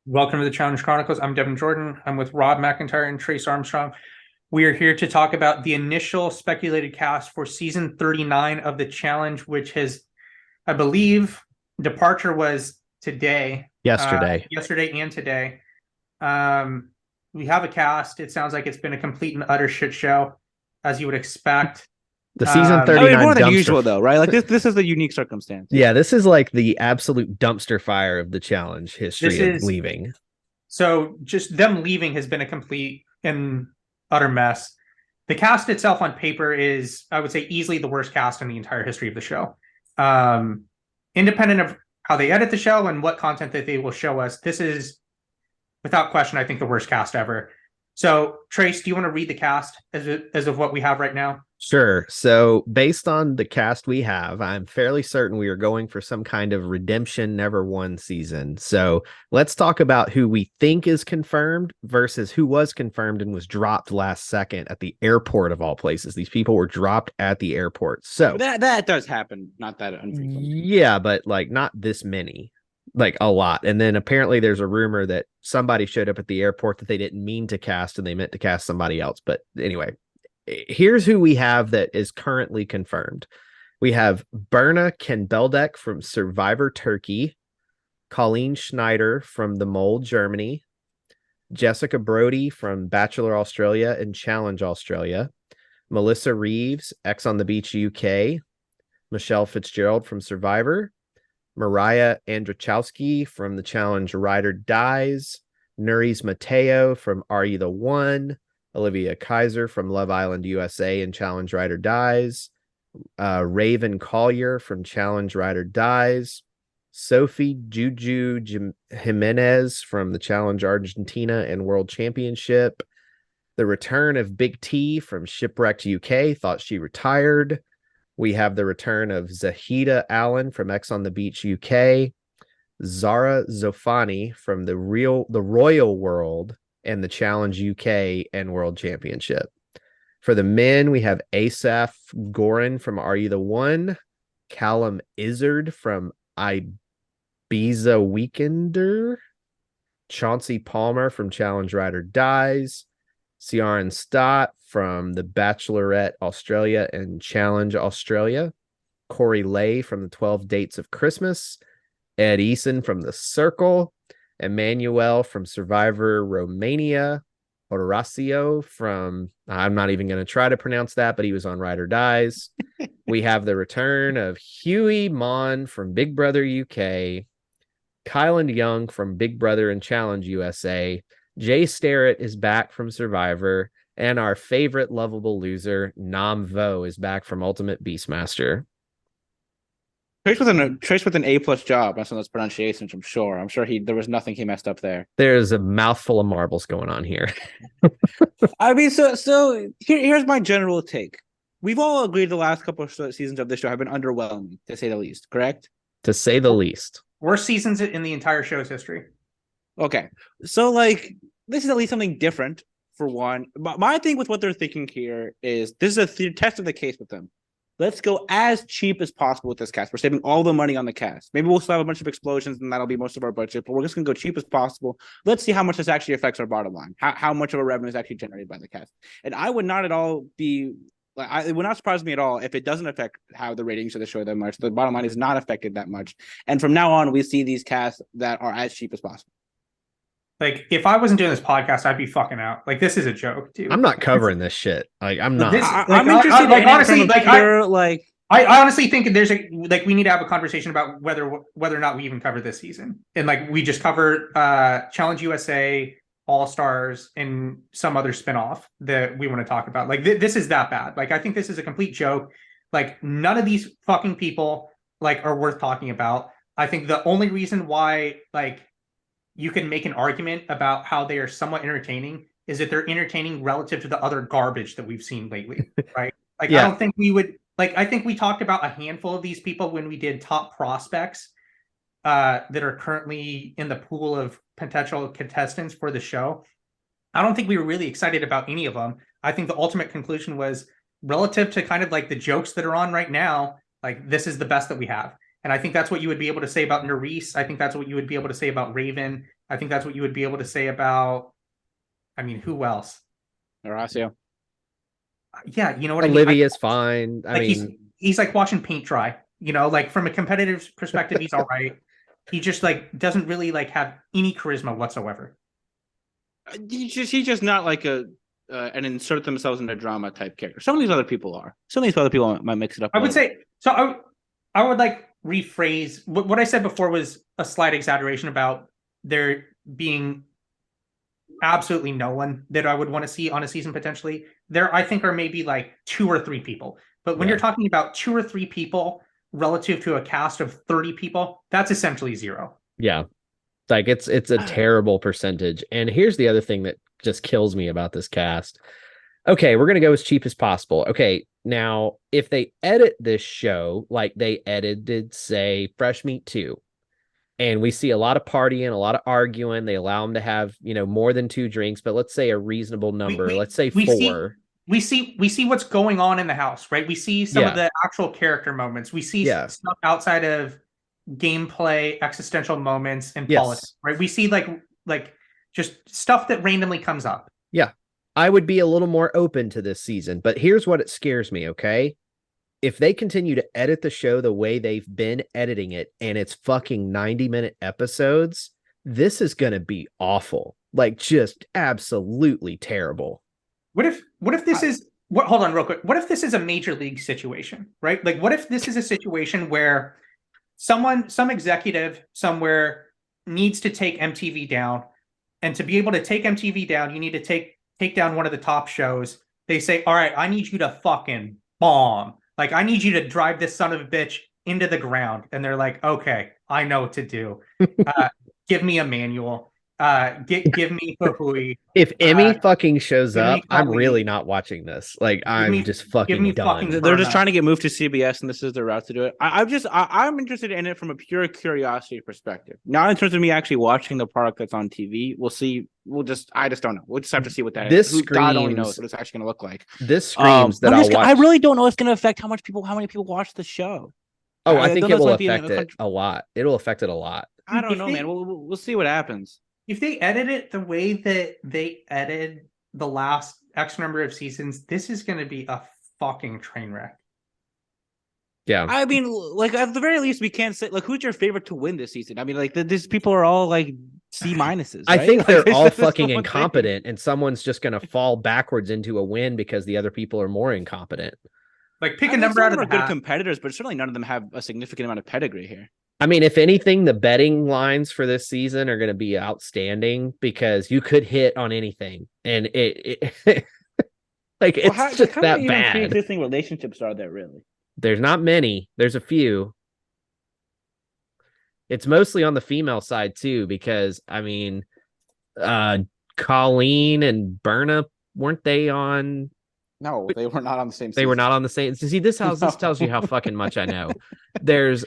Welcome to the Challenge Chronicles. I'm Devin Jordan. I'm with Rob McIntyre and Trace Armstrong. We are here to talk about the initial speculated cast for season 39 of the challenge, which has, I believe, departure was today, Yesterday. yesterday and today. We have a cast. It sounds like it's been a complete and utter shit show, as you would expect. The season Um, I mean, 39 more than dumpster. usual though, right? Like this is a unique circumstance. Yeah, this is like the absolute dumpster fire of the challenge this history of is leaving. So just them leaving has been a complete and utter mess. The cast itself on paper is, I would say, easily the worst cast in the entire history of the show. Um, Independent of how they edit the show and what content that they will show us, this is, without question, I think the worst cast ever. So, Trace, do you want to read the cast as of what we have right now? Sure. So, based on the cast we have, I'm fairly certain we are going for some kind of redemption never won season. So, let's talk about who we think is confirmed versus who was confirmed and was dropped last second at the airport of all places. These people were dropped at the airport. So, That does happen, not that infrequently. yeah, but like not this many, like a lot. And then apparently there's a rumor that somebody showed up at the airport that they didn't mean to cast and they meant to cast somebody else. But anyway, here's who we have that is currently confirmed. We have Berna Kenbeldek from Survivor Turkey, Colleen Schneider from The Mole Germany, Jessica Brody from Bachelor Australia and Challenge Australia, Melissa Reeves, X on the Beach UK, Michelle Fitzgerald from Survivor, Mariah Andrzejowski from the Challenge Ride or Dies, Nuris Mateo from Are You the One, Olivia Kaiser from Love Island USA and Challenge Ride or Dies, Raven Collier from Challenge Ride or Dies, Sophie Juju Jimenez from the Challenge Argentina and World Championship, the return of Big T from Shipwrecked UK, thought she retired. We have the return of Zahida Allen from X on the Beach UK, Zara Zofani from the Royal World and the Challenge UK and World Championship. For the men, we have Asaf Gorin from Are You the One, Callum Izzard from Ibiza Weekender, Chauncey Palmer from Challenge Rider Dies, Ciaran Stott from The Bachelorette Australia and Challenge Australia, Corey Lay from the 12 Dates of Christmas, Ed Eason from The Circle, Emmanuel from Survivor Romania, Horacio from, I'm not even going to try to pronounce that, but he was on Ride or Dies. We have the return of Huey Mon from Big Brother UK, Kyland Young from Big Brother and Challenge USA, Jay Starrett is back from Survivor, and our favorite lovable loser, Nam Vo, is back from Ultimate Beastmaster. Trace with an A+ job on some of those pronunciations. I'm sure there was nothing he messed up there. There's a mouthful of marbles going on here. I mean, here's my general take. We've all agreed the last couple of seasons of this show have been underwhelming, to say the least. Correct? To say the least. Worst seasons in the entire show's history. Okay, so like this is at least something different for one. But my thing with what they're thinking here is this is a test of the case with them. Let's go as cheap as possible with this cast. We're saving all the money on the cast. Maybe we'll still have a bunch of explosions and that'll be most of our budget, but we're just going to go cheap as possible. Let's see how much this actually affects our bottom line, how much of a revenue is actually generated by the cast. And I would not at all be, it would not surprise me at all if it doesn't affect how the ratings of the show that much. The bottom line is not affected that much. And from now on, we see these casts that are as cheap as possible. Like, if I wasn't doing this podcast, I'd be fucking out. Like, this is a joke, dude. I'm not covering this shit. Like, I'm not. I'm interested in honestly, I honestly think there's we need to have a conversation about whether or not we even cover this season. And like we just cover Challenge USA, All Stars, and some other spinoff that we want to talk about. Like this is that bad. Like I think this is a complete joke. Like none of these fucking people like are worth talking about. I think the only reason why like you can make an argument about how they are somewhat entertaining is that they're entertaining relative to the other garbage that we've seen lately, right? Like, yeah. I don't think we would, like, I think we talked about a handful of these people when we did top prospects that are currently in the pool of potential contestants for the show. I don't think we were really excited about any of them. I think the ultimate conclusion was relative to kind of like the jokes that are on right now, like this is the best that we have. And I think that's what you would be able to say about Nerys. I think that's what you would be able to say about Raven I think that's what you would be able to say about. I mean, who else? Horacio. Yeah, you know what I mean. Olivia's fine. I Like mean, he's like watching paint dry. You know, like from a competitive perspective, he's all right. He just like doesn't really like have any charisma whatsoever. He's just not like an insert themselves in a drama type character. Some of these other people are. Some of these other people might mix it up. I would say so. I would like rephrase what I said before was a slight exaggeration about there being absolutely no one that I would want to see on a season potentially. There, I think, are maybe like 2 or 3 people. But when Yeah. you're talking about 2 or 3 people relative to a cast of 30 people, that's essentially zero. yeah. Like it's a terrible percentage. And here's the other thing that just kills me about this cast. Okay, we're gonna go as cheap as possible. Okay, now if they edit this show like they edited, say, Fresh Meat 2, and we see a lot of partying, a lot of arguing, they allow them to have, more than 2 drinks, but let's say a reasonable number, let's say we 4. we see what's going on in the house, right? We see some of the actual character moments. We see stuff outside of gameplay, existential moments, and politics, right? We see like just stuff that randomly comes up. Yeah. I would be a little more open to this season, but here's what it scares me, okay? If they continue to edit the show the way they've been editing it and it's fucking 90-minute episodes, this is going to be awful. Like just absolutely terrible. What if this is what hold on real quick. What if this is a major league situation, right? Like what if this is a situation where some executive somewhere needs to take MTV down, and to be able to take MTV down, you need to take down one of the top shows. They say, all right, I need you to fucking bomb. Like, I need you to drive this son of a bitch into the ground. And they're like, okay, I know what to do. Give me a manual. Give me Fooey. If Emmy fucking shows give me up, I'm Kali. really not watching this. Like, I'm just fucking done. They're just trying to get moved to CBS, and this is their route to do it. I'm interested in it from a pure curiosity perspective, not in terms of me actually watching the product that's on TV. We'll see. I just don't know. We'll just have to see what that This is. God only screams- knows what it's actually going to look like. This screams that I'll watch. I really don't know if it's going to affect how many people watch the show. Oh, I think it will affect it a lot. It'll affect it a lot. I don't know, man. We'll see what happens. If they edit it the way that they edited the last X number of seasons, this is going to be a fucking train wreck. Yeah. I mean, like, at the very least, we can't say, like, who's your favorite to win this season? I mean, like, these people are all, like, C minuses. I right? think they're like, all fucking incompetent, and someone's just going to fall backwards into a win because the other people are more incompetent. Like, pick a number out of the hat. Good competitors, but certainly none of them have a significant amount of pedigree here. I mean, if anything, the betting lines for this season are going to be outstanding because you could hit on anything, and it's just that bad. Pre-existing relationships are there really? There's not many. There's a few. It's mostly on the female side too, because I mean, Colleen and Berna, weren't they on? No, they were not on the same. They were not on the same. See, this tells you how fucking much I know. There's,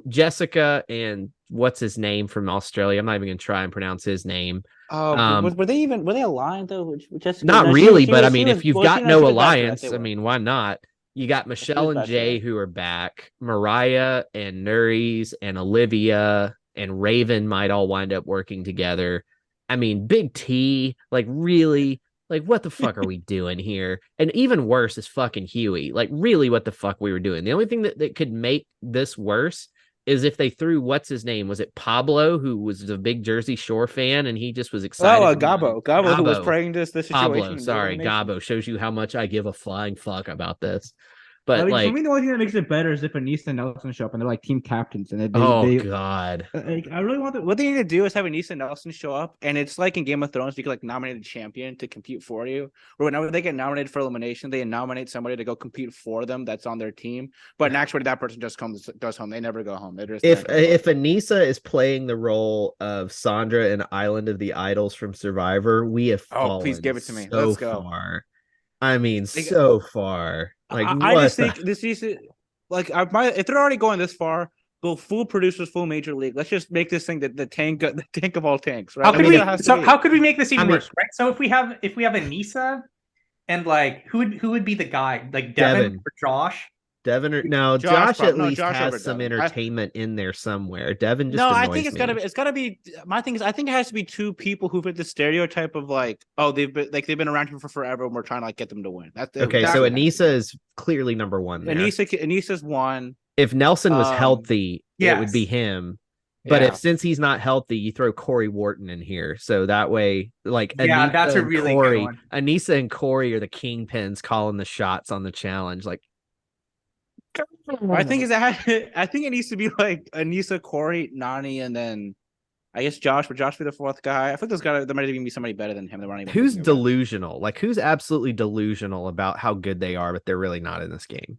Jessica and what's his name from Australia. I'm not even gonna try and pronounce his name. Were they aligned though? With Jessica? Not really, but I mean, if you've got no alliance, I mean, why not? You got Michelle and Jay who are back. Mariah and Nuries and Olivia and Raven might all wind up working together. I mean, Big T, like really. Like, what the fuck are we doing here? And even worse is fucking Huey. Like, really, what the fuck we were doing? The only thing that could make this worse is if they threw, what's his name? Was it Pablo, who was a big Jersey Shore fan, and he just was excited? Oh, Gabo, who was praying this situation. Pablo, sorry, Gabo shows you how much I give a flying fuck about this. But for me, the only thing that makes it better is if Anissa and Nelson show up and they're like team captains. And God! I really want what they need to do is have Anissa and Nelson show up, and it's like in Game of Thrones, you could like nominate a champion to compete for you. Or whenever they get nominated for elimination, they nominate somebody to go compete for them that's on their team. But actually, that person just goes home. They never go home. If Anissa is playing the role of Sandra in Island of the Idols from Survivor, we have fallen please give it to me. So Let's go. Far. I mean, so far. Like, I just think this season, like, if they're already going this far, go full producers, full major league. Let's just make this thing the tank of all tanks, right? How could we make this even worse, right? So if we have Anissa, and like who would be the guy, like Devin or Josh? Devin or no, Josh Josh at no, least Josh over has some Devin. entertainment in there somewhere. Devin just No, I annoys think it's me. gotta be. My thing is, I think it has to be two people who fit the stereotype of like, oh, they've been around here for forever, and we're trying to like get them to win. That's Okay, that's so what it has to Anissa be. is clearly number one there. Anissa's one. If Nelson was healthy, it would be Yes. him. But Yeah. if since he's not healthy, you throw Corey Wharton in here. So that way, like Yeah, Anissa that's a and really Corey, good one. Anissa and Corey are the kingpins calling the shots on the challenge. Like, I think is that I think it needs to be like Anissa, Corey, Nani, and then I guess Josh. Would Josh be the fourth guy? I think there might even be somebody better than him. That we're not even who's thinking about. delusional? Like, who's absolutely delusional about how good they are, but they're really not in this game?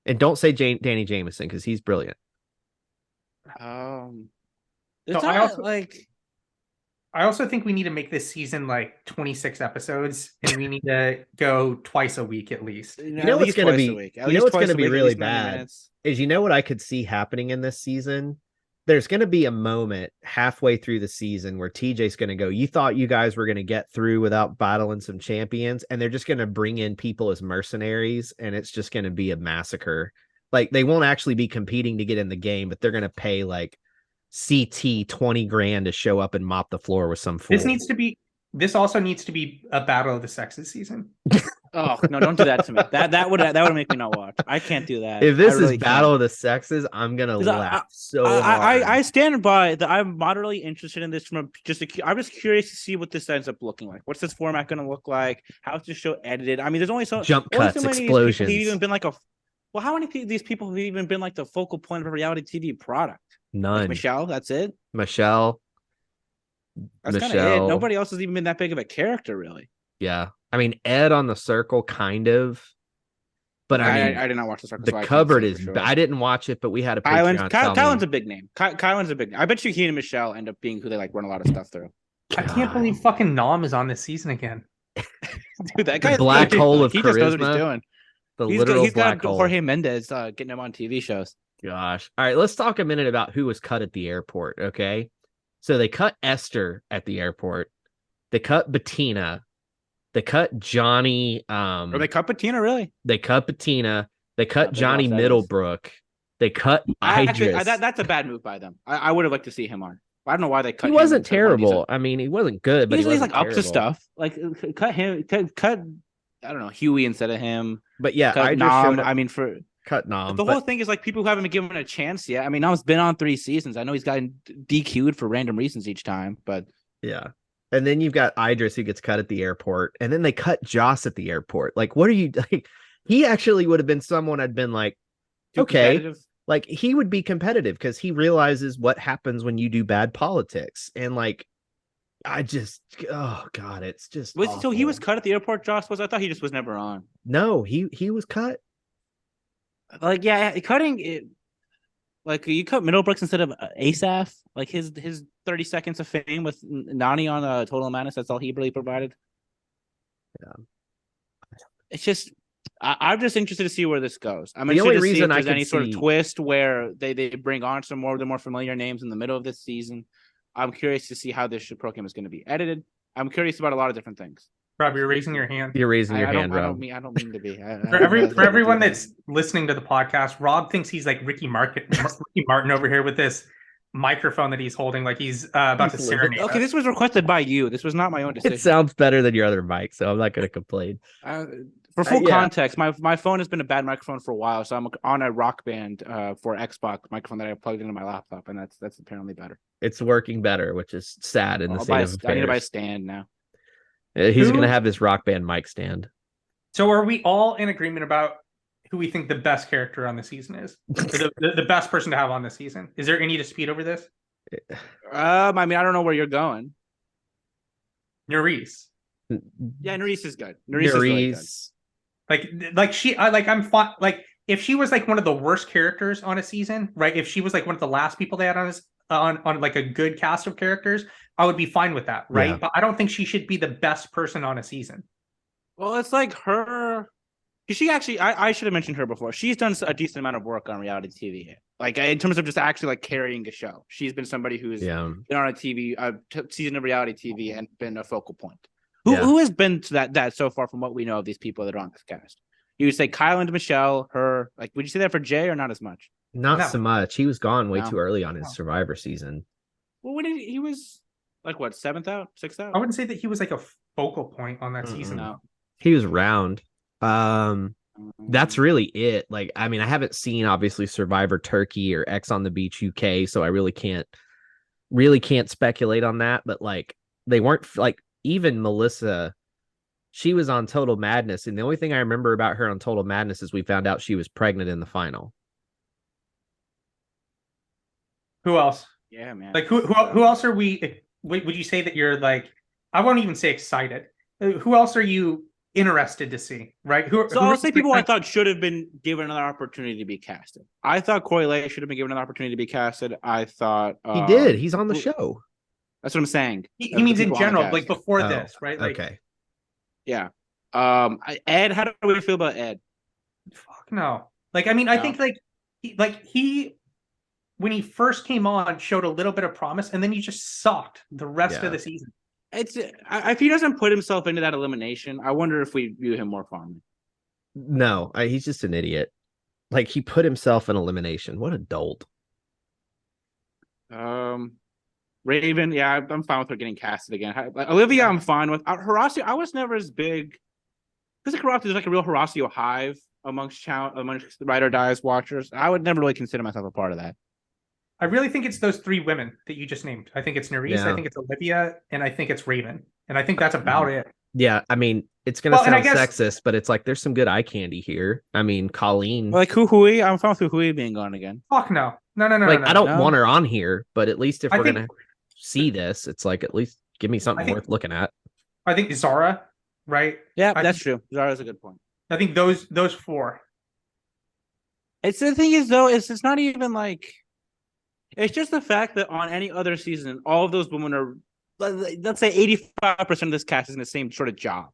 And don't say Danny Jameson because he's brilliant. It's So not like I also think we need to make this season like 26 episodes, and we need to go twice a week at least. You know what's going to be? You know what's going to be really bad minutes. is you know what I could see happening in this season. There's going to be a moment halfway through the season where TJ's going to go, you thought you guys were going to get through without battling some champions, and they're just going to bring in people as mercenaries, and it's just going to be a massacre. Like, they won't actually be competing to get in the game, but they're going to pay like CT 20 grand to show up and mop the floor with some fool. This also needs to be a battle of the sexes season. Oh no! Don't do that to me. That would make me not watch. I can't do that. If this really is battle of the sexes, I'm gonna laugh so hard. I stand by that. I'm moderately interested in this. I'm just curious to see what this ends up looking like. What's this format going to look like? How's this show edited? I mean, there's only jump cuts, explosions. Who've even been like how many of these people have even been like the focal point of a reality TV product? None. Like Michelle, that's it. Michelle. That's kind of it. Nobody else has even been that big of a character, really. Yeah, I mean Ed on the Circle, kind of. But I did not watch the Circle. The cupboard is. Sure. I didn't watch it, but we had a Patreon. Kylan's a big name. Kylan's a big name. I bet you he and Michelle end up being who they like run a lot of stuff through. I can't believe fucking Nam is on this season again. Dude, that guy's black hole of he charisma. Just knows what he's doing. He's got hole. Jorge Mendez getting him on TV shows. Gosh. All right, let's talk a minute about who was cut at the airport, okay? So they cut Esther at the airport. They cut Bettina. They cut Johnny. Or they cut Bettina, really? They cut Bettina. They cut Johnny Middlebrook. They cut Idris. That's a bad move by them. I would have liked to see him on. I don't know why they cut him. He wasn't terrible. I mean, he wasn't good, but he's like up to stuff. Like cut him. Cut. I don't know, Huey instead of him. But yeah, cut Nam. I mean, cut Nam. The whole thing is like people who haven't been given a chance yet. I mean, Nam's been on 3 seasons. I know he's gotten DQ'd for random reasons each time, but yeah. And then you've got Idris who gets cut at the airport, and then they cut Joss at the airport. Like, what are you like? He actually would have been someone I'd been like, okay, like he would be competitive because he realizes what happens when you do bad politics. And like, oh God, it's just so he was cut at the airport. Joss was. I thought he just was never on. No, he was cut. Like, yeah, cutting it. Like, you cut Middlebrooks instead of Asaph. Like his 30 seconds of fame with Nani on Total Madness. That's all he really provided. Yeah, it's just I'm just interested to see where this goes. I'm the only interested to see reason if there's any sort of twist where they bring on some more of the more familiar names in the middle of this season. I'm curious to see how this program is going to be edited. I'm curious about a lot of different things. Rob, you're raising your hand. You're raising your hand, Rob. I don't mean to be. For everyone that's listening to the podcast, Rob thinks he's like Ricky Martin over here with this microphone that he's holding, like he's about to serenade. Okay, this was requested by you. This was not my own decision. It sounds better than your other mic, so I'm not going to complain. For full context, my phone has been a bad microphone for a while, so I'm on a Rock Band for Xbox microphone that I plugged into my laptop, and that's apparently better. It's working better, which is sad in the state of affairs. I need to buy a stand now. He's going to have his Rock Band mic stand. So are we all in agreement about who we think the best character on the season is? the best person to have on the season? Is there any dispute over this? I mean, I don't know where you're going. Nerys. Yeah, Nerys is good. Nerys is really good. I'm fine. Like, if she was like one of the worst characters on a season, right? If she was like one of the last people they had on like a good cast of characters, I would be fine with that, right? Yeah. But I don't think she should be the best person on a season. Well, it's like her. She actually, I should have mentioned her before. She's done a decent amount of work on reality TV, like in terms of just actually like carrying a show. She's been somebody who's been on a season of reality TV and been a focal point. Who has been to that so far from what we know of these people that are on this cast? You would say Kyle and Michelle, her. Like, would you say that for Jay or not as much? Not No. so much. He was gone way No. too early on his No. Survivor season. Well, when he was like what, 7th out, 6th out? I wouldn't say that he was like a focal point on that season. No. He was round. That's really it. Like, I mean, I haven't seen obviously Survivor Turkey or X on the Beach UK, so I really can't speculate on that. But like, they weren't like even Melissa. She was on Total Madness, and the only thing I remember about her on Total Madness is we found out she was pregnant in the final. Who else? Yeah, man. Like who else are we? Would you say that you're like? I won't even say excited. Who else are you interested to see? Right? So I'll say people I thought should have been given another opportunity to be casted. I thought Corey Lay should have been given another opportunity to be casted. I thought He did. He's on the show. That's what I'm saying. He Of means the in people on the general, cast. like before Oh, this, right? Like, okay. Yeah. Ed, how do we feel about Ed? fuck no. Like, I mean, I No. think he when he first came on showed a little bit of promise, and then he just sucked the rest Yeah. of the season. If he doesn't put himself into that elimination, I wonder if we view him more fondly. No, he's just an idiot. Like, he put himself in elimination. What a dolt. Raven, yeah, I'm fine with her getting casted again. Olivia, I'm fine with. Horacio, I was never as big. Because Horacio is like a real Horacio hive amongst the Ride or Dies watchers. I would never really consider myself a part of that. I really think it's those three women that you just named. I think it's Nerys, Yeah. I think it's Olivia, and I think it's Raven. And I think that's about it. Yeah, I mean, it's gonna Well, and I sound guess- sexist, but it's like there's some good eye candy here. I mean, Colleen. Like Huhui, I'm fine with Huhui being gone again. Fuck no. No. Like, I don't no. want her on here, but at least if I we're think- gonna see this, it's like at least give me something think- worth looking at. I think Zara, right? Yeah, I that's true. Zara's a good point. I think those four. It's the thing is though, it's not even like it's just the fact that on any other season, all of those women are, let's say 85% of this cast is in the same sort of job,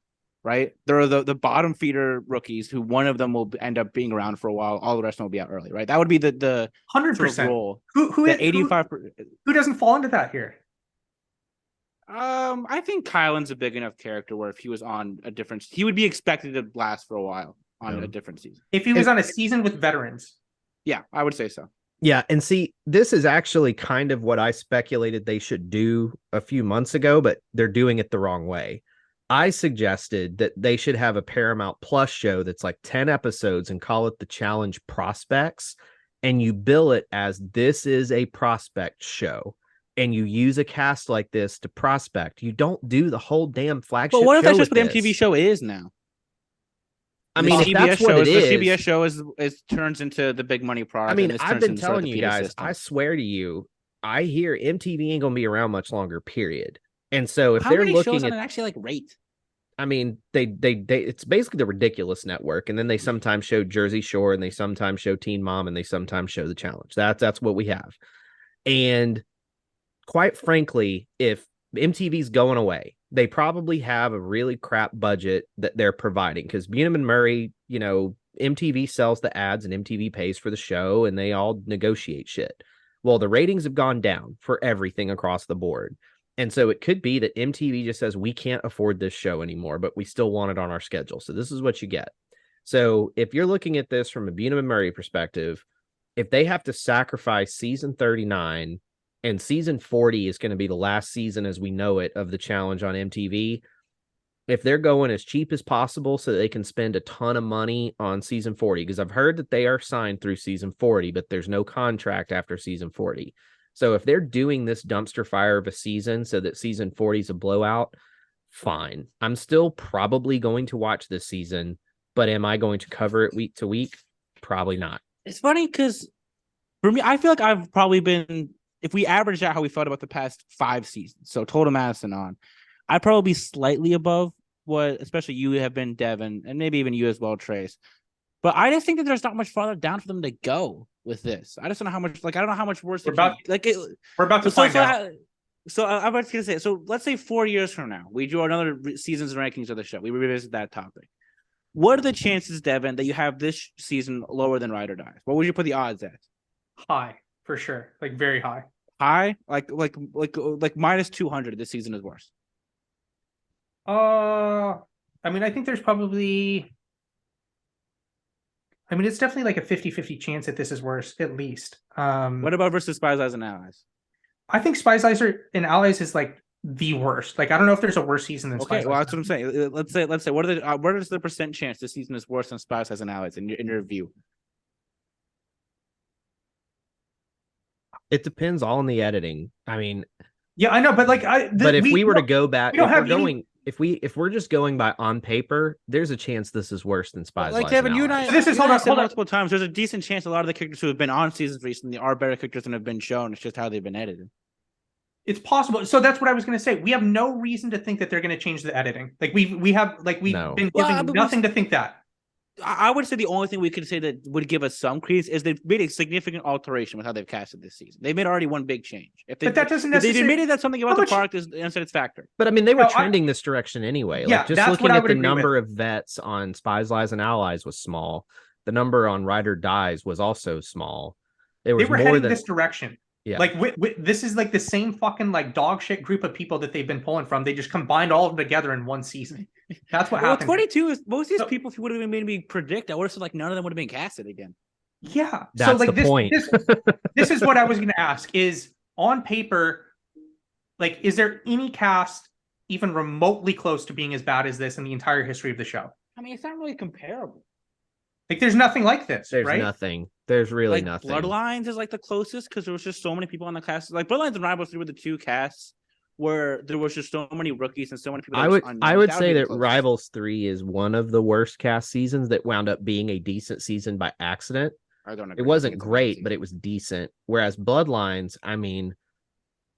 right? There are the bottom feeder rookies who one of them will end up being around for a while. All the rest of them will be out early, right? That would be the 100%. sort of role. Who The 85. who doesn't fall into that here? I think Kylan's a big enough character where if he was on a different, he would be expected to last for a while on Yeah. a different season. If he was on a season with veterans. Yeah, I would say so. Yeah, and see, this is actually kind of what I speculated they should do a few months ago, but they're doing it the wrong way. I suggested that they should have a Paramount Plus show that's like 10 episodes and call it the Challenge Prospects, and you bill it as this is a prospect show, and you use a cast like this to prospect. You don't do the whole damn flagship But what if that's show just with what the MTV this. show is now? I mean, if that's what it is, the CBS show is turns into the big money product. I mean, and this I've turns been into sort of telling the you PA guys, system. I swear to you, I hear MTV ain't gonna be around much longer, period. And so if How they're many shows looking on at, it actually like rate? I mean, they it's basically the Ridiculous Network, and then they sometimes show Jersey Shore, and they sometimes show Teen Mom, and they sometimes show The Challenge. That's what we have. And quite frankly, if MTV's going away, they probably have a really crap budget that they're providing because Bunim and Murray, you know, MTV sells the ads and MTV pays for the show, and they all negotiate shit. Well, the ratings have gone down for everything across the board. And so it could be that MTV just says, we can't afford this show anymore, but we still want it on our schedule. So this is what you get. So if you're looking at this from a Bunim and Murray perspective, if they have to sacrifice season 39 and season 40 is going to be the last season as we know it of the challenge on MTV, if they're going as cheap as possible so that they can spend a ton of money on season 40, because I've heard that they are signed through season 40, but there's no contract after season 40. So if they're doing this dumpster fire of a season so that season 40 is a blowout, fine. I'm still probably going to watch this season, but am I going to cover it week to week? Probably not. It's funny because for me, I feel like I've probably been, if we average out how we felt about the past 5 seasons, so Total Madison on, I'd probably be slightly above what, especially you have been, Devin, and maybe even you as well, Trace. But I just think that there's not much farther down for them to go with this. I just don't know how much, I don't know how much worse. We're about to find out. I'm about to say, so let's say 4 years from now, we do another seasons and rankings of the show. We revisit that topic. What are the chances, Devin, that you have this season lower than Ride or Die? What would you put the odds at? High, for sure. Like very high. High? Like minus 200 this season is worse. I mean, I think there's probably I mean, it's definitely like a 50-50 chance that this is worse, at least. What about versus Spies, Lies, and Allies? I think Spies, Lies, and Allies is like the worst. Like, I don't know if there's a worse season than Okay, Spies, well, Lies. that's what I'm saying. Let's say, what is the percent chance this season is worse than Spies, Lies, and Allies in your view? It depends all on the editing. I mean, Yeah, I know, but like, but if we were to go back, we don't if we're have any- going, if we're just going by on paper, there's a chance this is worse than Spies. Like Lies, Kevin, and you and I, Allies. So this is- you and I hold on, said hold on. multiple times. There's a decent chance a lot of the characters who have been on seasons recently are better characters than have been shown. It's just how they've been edited. It's possible. So that's what I was going to say. We have no reason to think that they're going to change the editing. Like we've No. been Well, giving but nothing to think that. I would say the only thing we could say that would give us some credence is they've made a significant alteration with how they've casted this season. They've made already one big change. If they, But that doesn't if they've necessarily- admitted that something about How the much- product is unsatisfactory. But I mean, they were No, trending this direction anyway. Yeah, Like just that's looking what I at would the agree with. number of vets on Spies, Lies, and Allies was small. The number on Ride or Dies was also small. There They was were more heading than this direction. yeah. Like this is like the same fucking like dog shit group of people that they've been pulling from. They just combined all of them together in one season. That's what What's happened. funny too is most of these So- people, if you would have made me predict, I would have said like none of them would have been casted again. Yeah. That's so like the point. this is what I was going to ask is on paper, like, is there any cast even remotely close to being as bad as this in the entire history of the show? I mean, it's not really comparable. Like, there's nothing like this, There's right? nothing. There's really Like nothing. Bloodlines is like the closest because there was just so many people on the cast. Like Bloodlines and Rivals were the two casts where there was just so many rookies and so many people. I that would were just I unknown. would That say be the that closest. Rivals 3 is one of the worst cast seasons that wound up being a decent season by accident. I don't agree. It I wasn't think it's a bad great, season. but it was decent. Whereas Bloodlines, I mean,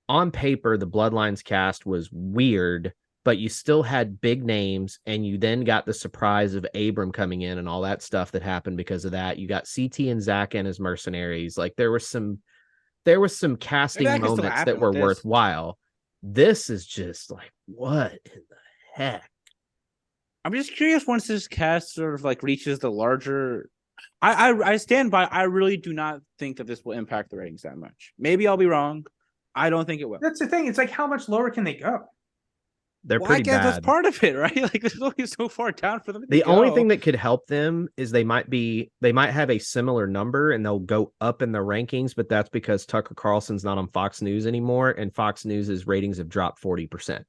on paper, the Bloodlines cast was weird, but you still had big names, and you then got the surprise of Abram coming in and all that stuff that happened because of that. You got CT and Zach in as mercenaries. Like there was some casting That could still moments happen that were with this. worthwhile. This is just like, what in the heck? I'm just curious once this cast sort of like reaches the larger. I stand by. I really do not think that this will impact the ratings that much. Maybe I'll be wrong. I don't think it will. That's the thing. It's like, how much lower can they go? They're Well, I pretty guess bad. that's part of it, right? Like there's only so far down for them. The only thing that could help them is they might have a similar number and they'll go up in the rankings, but that's because Tucker Carlson's not on Fox News anymore, and Fox News's ratings have dropped 40%.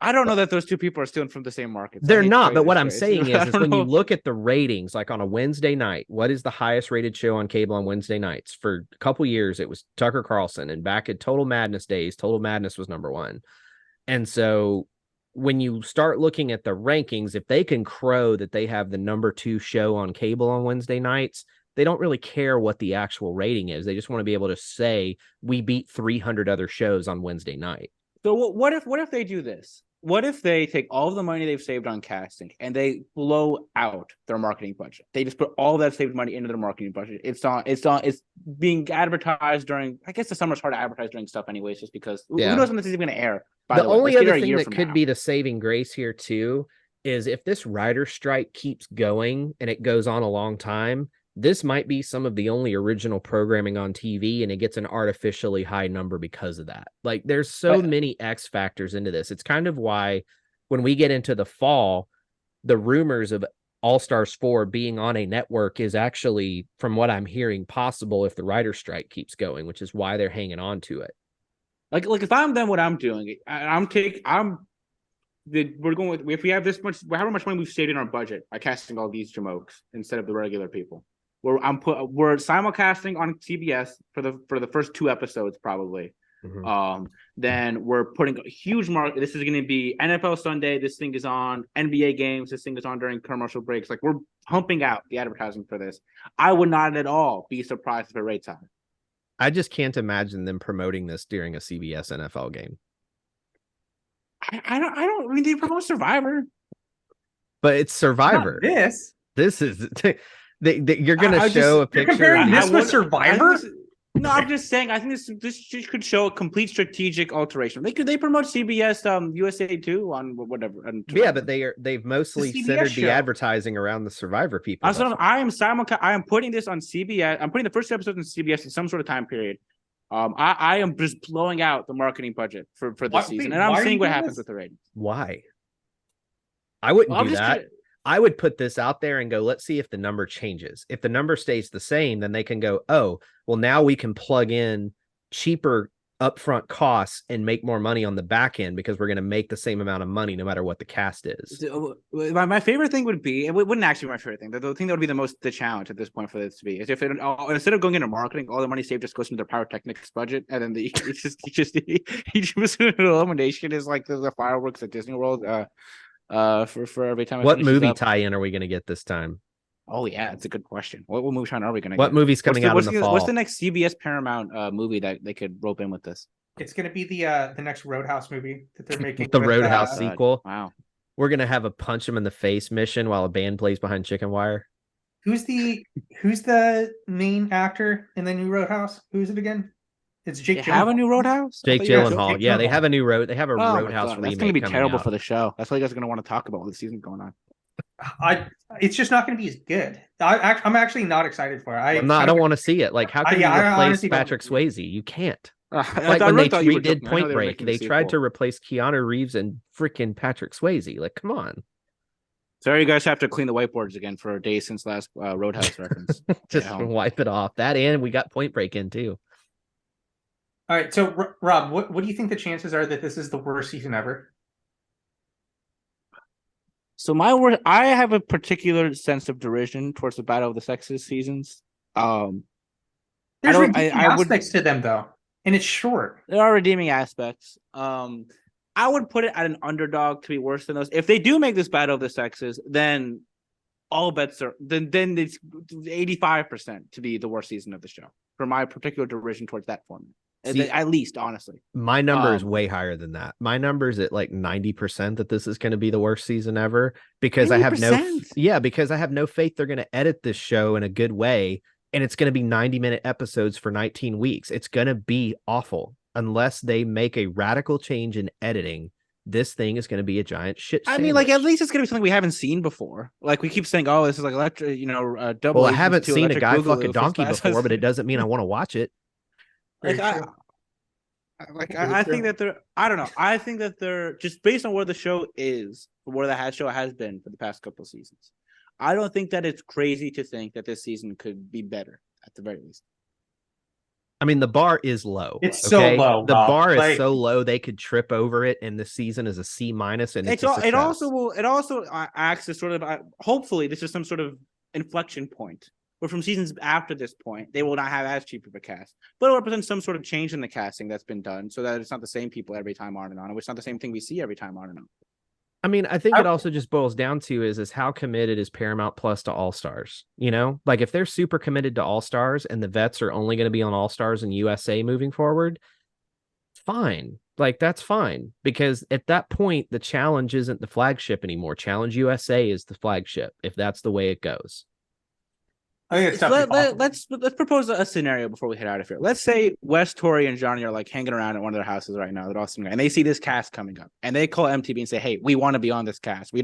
I don't know that those two people are stealing from the same market. They're not, but what I'm I saying is don't when you know. look at the ratings, like on a Wednesday night, what is the highest rated show on cable on Wednesday nights? For a couple years, it was Tucker Carlson, and back at Total Madness days, Total Madness was number one. And so when you start looking at the rankings, if they can crow that they have the number 2 show on cable on Wednesday nights, they don't really care what the actual rating is. They just want to be able to say we beat 300 other shows on Wednesday night. So what if they do this? What if they take all of the money they've saved on casting and they blow out their marketing budget? They just put all that saved money into their marketing budget. It's being advertised during. I guess the summer's hard to advertise during stuff anyways, just because Yeah. who knows when this is even going to air. By The the way. only Let's get other it a thing year that from could now. be the saving grace here too is if this writer strike keeps going and it goes on a long time, this might be some of the only original programming on TV, and it gets an artificially high number because of that. Like there's so many X factors into this. It's kind of why when we get into the fall, the rumors of All Stars 4 being on a network is actually, from what I'm hearing, possible if the writer strike keeps going, which is why they're hanging on to it. Like if I'm done what I'm doing, we're going with, if we have this much, however much money we've saved in our budget by casting all these jamokes instead of the regular people. We're simulcasting on CBS for the first 2 episodes probably. Mhm. Then we're putting a huge mark. This is going to be NFL Sunday. This thing is on NBA games. This thing is on during commercial breaks. Like we're pumping out the advertising for this. I would not at all be surprised if it rates high. I just can't imagine them promoting this during a CBS NFL game. I don't. I mean, they promote Survivor. But it's Survivor. Not this. This is you're gonna I show a you're picture. comparing this with I think Survivor? No, I'm just saying. I think this could show a complete strategic alteration. They promote CBS USA 2 on whatever. On Yeah, but they've mostly CBS centered show. the advertising around the Survivor people. I am putting this on CBS. I'm putting the first episode on CBS in some sort of time period. I am just blowing out the marketing budget for this season, and I'm seeing what happens with the ratings. Why? I wouldn't I'm do just that. kidding. I would put this out there and go, let's see if the number changes. If the number stays the same, then they can go, oh, well, now we can plug in cheaper upfront costs and make more money on the back end because we're going to make the same amount of money no matter what the cast is. My favorite thing would be, it wouldn't actually be my favorite thing. The thing that would be the challenge at this point for this to be is if instead of going into marketing, all the money saved just goes into their pyrotechnics budget, and then each elimination is like the fireworks at Disney World. For every time. What movie tie-in are we going to get this time? Oh yeah, it's a good question. What movie tie-in are we going to get? What movie's coming out in the fall? What's the next CBS Paramount movie that they could rope in with this? It's going to be the next Roadhouse movie that they're making. The Roadhouse sequel. Wow. We're going to have a punch him in the face mission while a band plays behind chicken wire. Who's the main actor in the new Roadhouse? Who's it again? It's Jake. They have a new Roadhouse. Jake Gyllenhaal. Yeah, they have a new They have a Roadhouse remake. That's going to be terrible out. For the show. That's what you guys are going to want to talk about when the season's going on. It's just not going to be as good. I'm actually not excited for it. I don't want to see it. Like, how can you replace Patrick Swayze? You can't. Like when they redid Point Break, they tried to replace Keanu Reeves and freaking Patrick Swayze. Like, come on. Sorry, you guys have to clean the whiteboards again for a day since last Roadhouse reference. Just wipe it off. That and we got Point Break in too. All right, so Rob, what do you think the chances are that this is the worst season ever? So I have a particular sense of derision towards the Battle of the Sexes seasons. There's redeeming aspects to them though, and it's short. There are redeeming aspects. I would put it at an underdog to be worse than those. If they do make this Battle of the Sexes, then all bets are then it's 85% to be the worst season of the show for my particular derision towards that format. See, at least, honestly, my number is way higher than that. My number is at like 90% that this is going to be the worst season ever because 90%? Because I have no faith they're going to edit this show in a good way, and it's going to be 90-minute episodes for 19 weeks. It's going to be awful unless they make a radical change in editing. This thing is going to be a giant shit sandwich. I mean, like, at least it's going to be something we haven't seen before. Like, we keep saying, oh, this is like electric, double. Well, I haven't seen a guy fuck a donkey before, but it doesn't mean I want to watch it. I think that they're. I don't know. I think that they're just based on where the show is, where the show has been for the past couple of seasons. I don't think that it's crazy to think that this season could be better at the very least. I mean, the bar is low. It's so low. The bar is so low they could trip over it, and the season is a C-, and it also acts as sort of hopefully this is some sort of inflection point. But from seasons after this point, they will not have as cheap of a cast. But it represents some sort of change in the casting that's been done so that it's not the same people every time on and on. It's not the same thing we see every time on and on. I mean, I think it also just boils down to is how committed is Paramount Plus to All Stars? You know, like if they're super committed to All Stars and the vets are only going to be on All Stars and USA moving forward, fine. Like that's fine. Because at that point, the challenge isn't the flagship anymore. Challenge USA is the flagship if that's the way it goes. I think let's propose a scenario before we head out of here. Let's say Wes, Tori, and Johnny are like hanging around at one of their houses right now. They're all sitting there, and they see this cast coming up, and they call MTV and say, "Hey, we want to be on this cast. We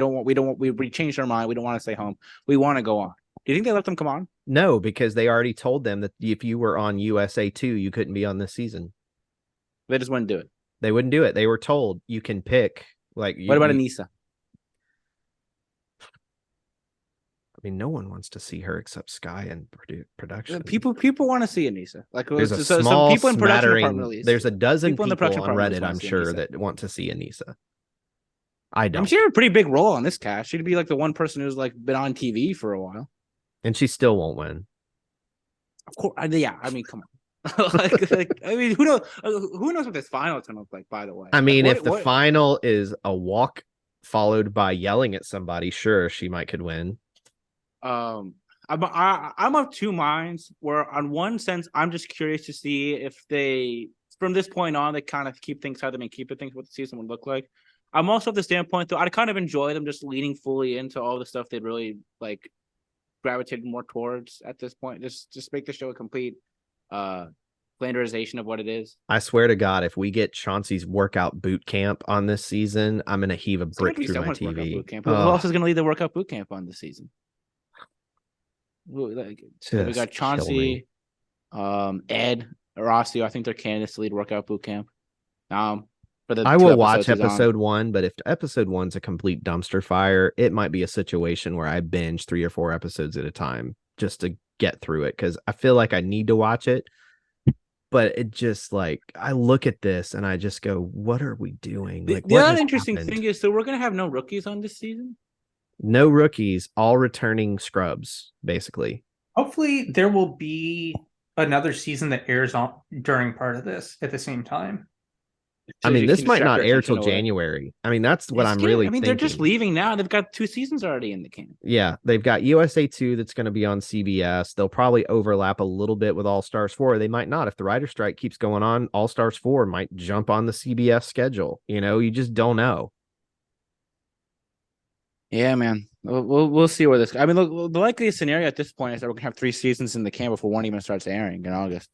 changed our mind. We don't want to stay home. We want to go on." Do you think they let them come on? No, because they already told them that if you were on USA 2, you couldn't be on this season. They just wouldn't do it. They wouldn't do it. They were told you can pick. Like, what about Anissa? I mean, no one wants to see her except Sky and production. People want to see Anissa. Like, there's a small people in production smattering. There's a dozen people on Reddit, I'm sure, that want to see Anissa. I don't. She had a pretty big role on this cast. She'd be like the one person who's like been on TV for a while, and she still won't win. Of course, yeah. I mean, come on. I mean, who knows? Who knows what this final is going to look like? By the way, I mean, if the final is a walk followed by yelling at somebody, sure, she could win. I'm of two minds. Where on one sense, I'm just curious to see if they, from this point on, they kind of keep things how they may keep it. Think what the season would look like. I'm also of the standpoint though, I'd kind of enjoy them just leaning fully into all the stuff they'd really like gravitated more towards at this point. Just make the show a complete flanderization of what it is. I swear to God, if we get Chauncey's workout boot camp on this season, I'm gonna heave a brick through my TV. Who else is gonna lead the workout boot camp on this season? So we got Chauncey, Ed, Rossio. I think they're candidates to lead workout boot camp. For the I 2 will episodes watch he's on. episode 1, but if episode 1's a complete dumpster fire, it might be a situation where I binge 3 or 4 episodes at a time just to get through it, because I feel like I need to watch it. But it just like, I look at this and I just go, what are we doing? The, Like, the what other has interesting happened? thing is, so we're gonna have no rookies on this season. No rookies, all returning scrubs, basically. Hopefully, there will be another season that airs on during part of this at the same time. I So mean, you this can might distract not your air attention till away. January. I mean, that's what It's I'm getting- really I mean, thinking. they're just leaving now. They've got 2 seasons already in the can. Yeah, they've got USA 2 that's going to be on CBS. They'll probably overlap a little bit with All Stars 4. They might not. If the writer strike keeps going on, All Stars 4 might jump on the CBS schedule. You just don't know. Yeah, man. We'll see where this. I mean, look, the likely scenario at this point is that we're gonna have 3 seasons in the can before one even starts airing in August.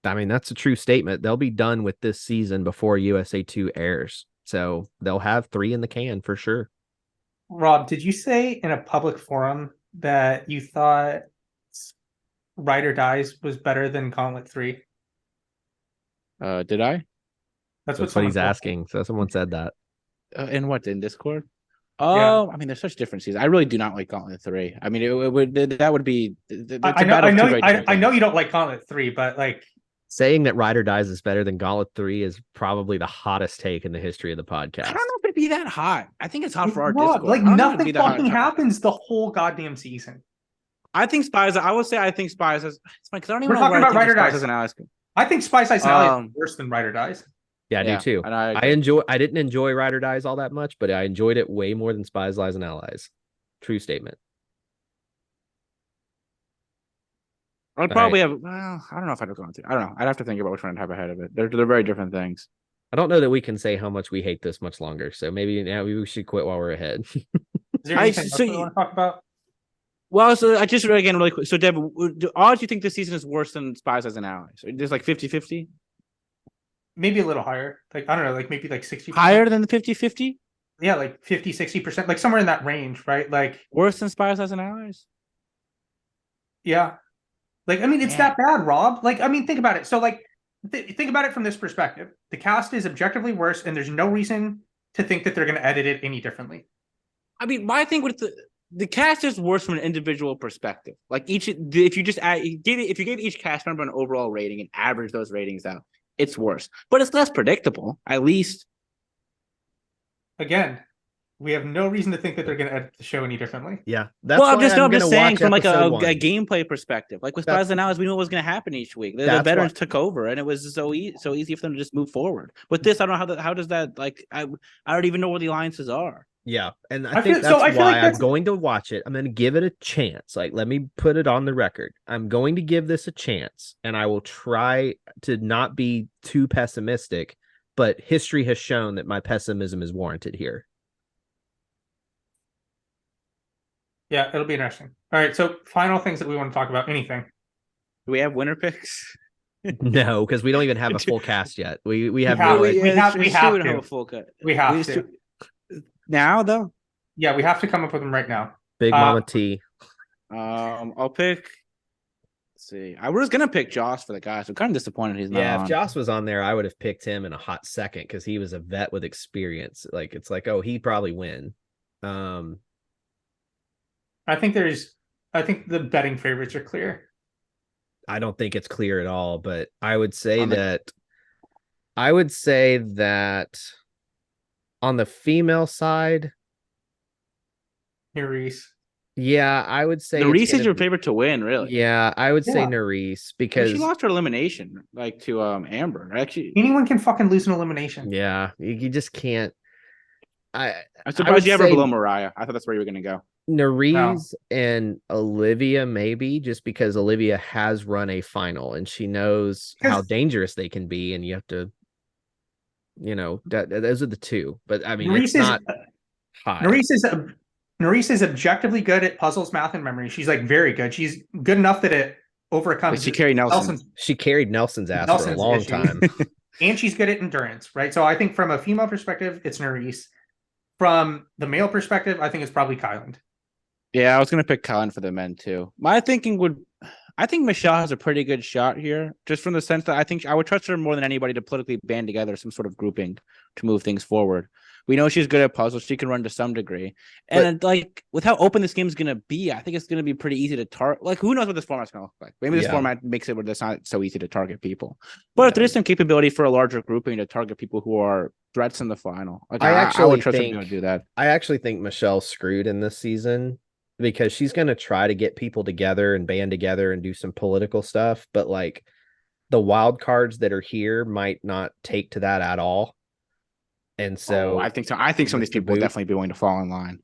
I mean, that's a true statement. They'll be done with this season before USA 2 airs. So they'll have 3 in the can for sure. Rob, did you say in a public forum that you thought Ride or Dies was better than Gauntlet 3? Did I? That's That's what someone he's told me. asking. So someone said that. In what, in Discord? Yeah. Oh, I mean, there's such different seasons. I really do not like Gauntlet 3. I mean, it would that would be. I know you don't like Gauntlet 3, but like, Saying that Ride or Dies is better than Gauntlet 3 is probably the hottest take in the history of the podcast. I don't know if it'd be that hot. I think it's hot for our Rob, Discord. like I don't know if it'd nothing be that hot. fucking happens the whole goddamn season. I think Spies. I would say I think Spies is. It's funny because I don't even We're know talking where I about think Ride or Spies Dies. is an Alice. I think Spice Ice and Alley is worse than Ride or Dies. Yeah, I do too. And I didn't enjoy Ride or Dies all that much, but I enjoyed it way more than Spies, Lies, and Allies. True statement. I'd probably have. Well, I don't know if I'd have gone through. I don't know. I'd have to think about which one I'd have ahead of it. They're very different things. I don't know that we can say how much we hate this much longer. So maybe now we should quit while we're ahead. Is there anything else we want to talk about? Well, so I just again really quick. So Deb, odds you think this season is worse than Spies as an Ally? So there's like 50-50? Maybe a little higher. Like, I don't know, like maybe like 60%. Higher than the 50-50? Yeah, like 50, 60%, like somewhere in that range, right? Like, Worse than Spies as an Allies? yeah. Like, I mean, it's Yeah. that bad, Rob. Like, I mean, think about it. So, like, think about it from this perspective. The cast is objectively worse, and there's no reason to think that they're going to edit it any differently. I mean, my thing with the cast is worse from an individual perspective. Like if you just if you gave each cast member an overall rating and average those ratings out, it's worse. But it's less predictable, at least. Again, we have no reason to think that they're going to edit the show any differently. Yeah. That's Well, I'm why just gonna saying watch from like a episode 1. gameplay perspective. Like with Spies and Allies, we knew what was going to happen each week. The That's veterans took over, and it was so easy for them to just move forward. With this, I don't know how does that like I don't even know where the alliances are. Yeah, and I think feel- so that's I feel why like I'm that's- going to watch it. I'm going to give it a chance. Like, let me put it on the record. I'm going to give this a chance, and I will try to not be too pessimistic, but history has shown that my pessimism is warranted here. Yeah, it'll be interesting. All right, so final things that we want to talk about. Anything? Do we have winner picks? No, because we don't even have a full cast yet. We have have- no we idea. have it's to. true, we don't have a full cut. We have We to. just- Now though, Yeah, we have to come up with them right now. Big Mama T. I'll pick. Let's see. I was gonna pick Josh for the guys. I'm kind of disappointed he's not. Yeah, on. if Joss was on there, I would have picked him in a hot second because he was a vet with experience. Like, it's like, oh, he'd probably win. I think the betting favorites are clear. I don't think it's clear at all, but I would say On the- that on the female side, Here, Reese. yeah, I would say The it's Reese is gonna your be- favorite to win, really. Yeah, I would say Yeah. Nerys And because she lost her elimination, like to Amber. Actually, Anyone can fucking lose an elimination. yeah, you just can't. I'm would surprised you have her say- below Mariah. I thought that's where you were gonna go. Nerys and Olivia, maybe just because Olivia has run a final and she knows how Because- dangerous they can be, and you have to, those are the two. But I mean, Nerys it's not high. Nerys is objectively good at puzzles, math, and memory. She's like very good. She's good enough that it overcomes. Like she carried Nelson. She carried Nelson's ass for a Nelson's long issue. time. And she's good at endurance, right? So I think from a female perspective, it's Nerys. From the male perspective, I think it's probably Kyland. Yeah, I was gonna pick Colin for the men too. My thinking would, I think Michelle has a pretty good shot here, just from the sense that I think I would trust her more than anybody to politically band together some sort of grouping to move things forward. We know she's good at puzzles; she can run to some degree, and like with how open this game is going to be, I think it's going to be pretty easy to target. Like, who knows what this format's going to look like? Maybe this format makes it where it's not so easy to target people. But if there is some capability for a larger grouping to target people who are threats in the final, like I would trust her to be able to do that. I actually think Michelle's screwed in this season because she's going to try to get people together and band together and do some political stuff, but like the wild cards that are here might not take to that at all. And so I think so. I think some of these people will definitely be willing to fall in line.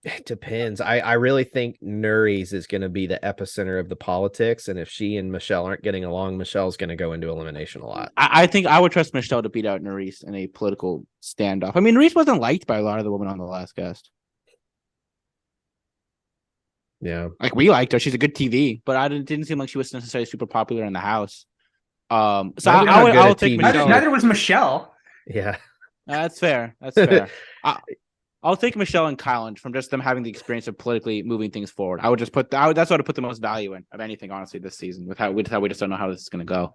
It depends. I really think Nuri's is going to be the epicenter of the politics. And if she and Michelle aren't getting along, Michelle's going to go into elimination a lot. I think I would trust Michelle to beat out Nuri's in a political standoff. I mean, Nuri's wasn't liked by a lot of the women on the last guest. Yeah. Like, we liked her. She's a good TV, but I didn't seem like she was necessarily super popular in the house. So I would take Michelle. Neither was Michelle. Yeah. That's fair. That's fair. I'll take Michelle and Kylan from just them having the experience of politically moving things forward. I would just put that's what I put the most value in of anything, honestly, this season. With how we just don't know how this is going to go.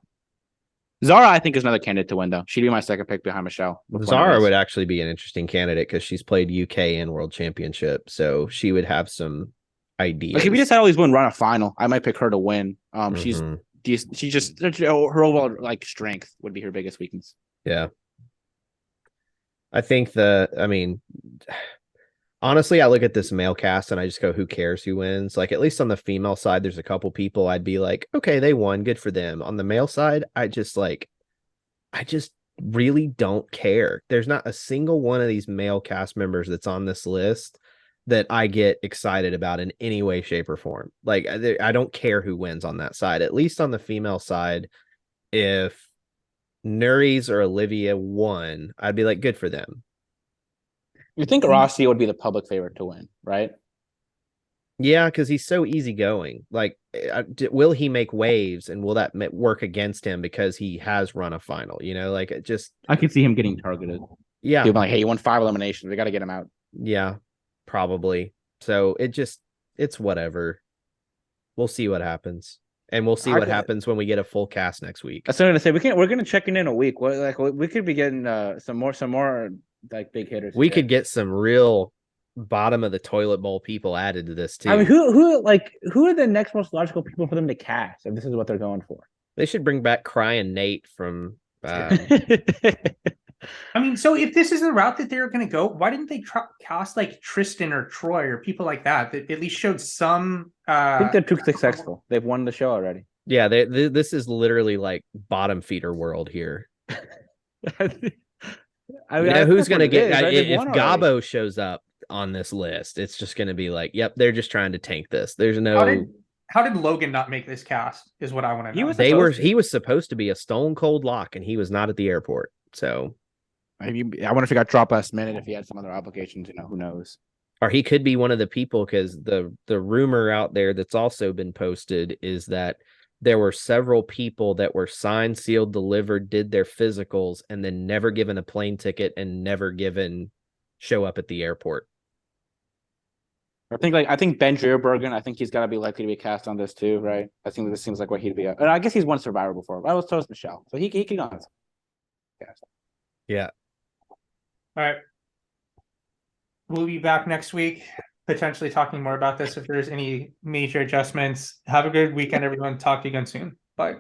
Zara, I think, is another candidate to win, though. She'd be my second pick behind Michelle. Zara would actually be an interesting candidate because she's played UK and World Championship, so she would have some ideas. Like, if we just had all these women run a final, I might pick her to win. She's just her overall like strength would be her biggest weakness. Yeah. I think honestly, I look at this male cast and I just go, who cares who wins? Like, at least on the female side, there's a couple people I'd be like, okay, they won, good for them. On the male side, I just really don't care. There's not a single one of these male cast members that's on this list that I get excited about in any way, shape, or form. Like, I don't care who wins on that side. At least on the female side, if Nuri's or Olivia won, I'd be like, good for them. You think Rossi would be the public favorite to win, right? Yeah, because he's so easygoing. Like, will he make waves, and will that work against him because he has run a final? You know, like, it just. I could see him getting targeted. Yeah, people like, hey, you won 5 eliminations. We got to get him out. Yeah, probably. So it's whatever. We'll see what happens. And we'll see what happens when we get a full cast next week. That's what I'm gonna say. We're gonna check in a week. We could be getting some more like big hitters. We could get some real bottom of the toilet bowl people added to this too. I mean, who are the next most logical people for them to cast if this is what they're going for? They should bring back Crying Nate from. I mean, so if this is the route that they're going to go, why didn't they cast like Tristan or Troy or people like that at least showed some? I think they're too successful. They've won the show already. Yeah, this is literally like bottom feeder world here. I mean, who's going to get if Gabo shows up on this list? It's just going to be like, yep, they're just trying to tank this. There's no. How did Logan not make this cast? Is what I want to know. He was supposed to be a stone cold lock, and he was not at the airport. So. I wonder if he got dropped last minute, if he had some other obligations, who knows? Or he could be one of the people, because the rumor out there that's also been posted is that there were several people that were signed, sealed, delivered, did their physicals, and then never given a plane ticket and never given show up at the airport. I think Ben Dreerbergen, I think he's got to be likely to be cast on this too, right? I think this seems like what he'd be. And I guess he's won Survivor before. So is Michelle, so he can go on. Yeah. All right. We'll be back next week, potentially talking more about this if there's any major adjustments. Have a good weekend, everyone. Talk to you again soon. Bye.